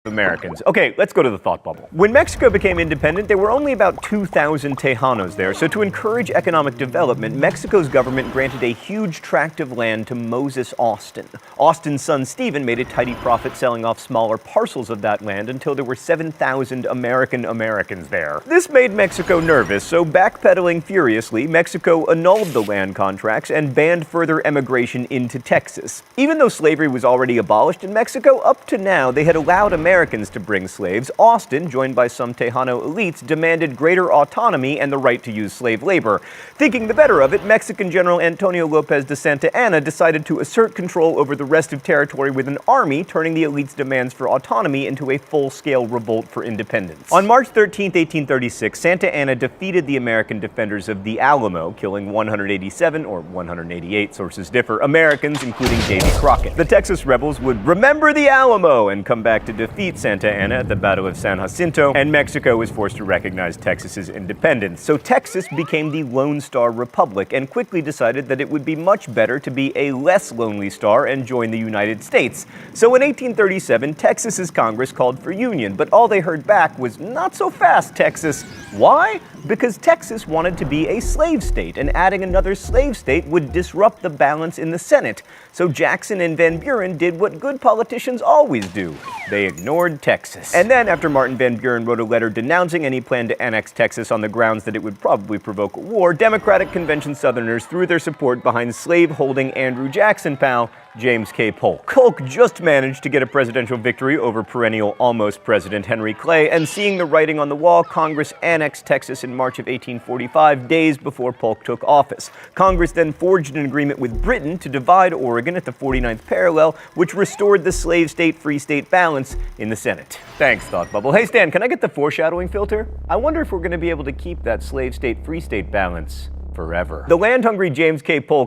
Americans. Okay, let's go to the thought bubble. When Mexico became independent, there were only about 2,000 Tejanos there, so to encourage economic development, Mexico's government granted a huge tract of land to Moses Austin. Austin's son Stephen made a tidy profit selling off smaller parcels of that land until there were 7,000 Americans there. This made Mexico nervous, so backpedaling furiously, Mexico annulled the land contracts and banned further emigration into Texas. Even though slavery was already abolished in Mexico, up to now they had allowed Americans to bring slaves. Austin, joined by some Tejano elites, demanded greater autonomy and the right to use slave labor. Thinking the better of it, Mexican General Antonio Lopez de Santa Anna decided to assert control over the rest of territory with an army, turning the elite's demands for autonomy into a full-scale revolt for independence. On March 13, 1836, Santa Anna defeated the American defenders of the Alamo, killing 187, or 188, sources differ, Americans, including Davy Crockett. The Texas rebels would remember the Alamo and come back to defeat Santa Anna at the Battle of San Jacinto, and Mexico was forced to recognize Texas's independence. So Texas became the Lone Star Republic and quickly decided that it would be much better to be a less lonely star and join the United States. So in 1837, Texas's Congress called for union, but all they heard back was, "Not so fast, Texas." Why? Because Texas wanted to be a slave state, and adding another slave state would disrupt the balance in the Senate. So Jackson and Van Buren did what good politicians always do. They ignored Texas. And then, after Martin Van Buren wrote a letter denouncing any plan to annex Texas on the grounds that it would probably provoke a war, Democratic Convention Southerners threw their support behind slave-holding Andrew Jackson pal, James K. Polk. Polk just managed to get a presidential victory over perennial almost President Henry Clay, and seeing the writing on the wall, Congress annexed Texas in March of 1845, days before Polk took office. Congress then forged an agreement with Britain to divide Oregon at the 49th parallel, which restored the slave state-free state balance in the Senate. Thanks, Thought Bubble. Hey Stan, can I get the foreshadowing filter? I wonder if we're going to be able to keep that slave state-free state balance forever. The land-hungry James K. Polk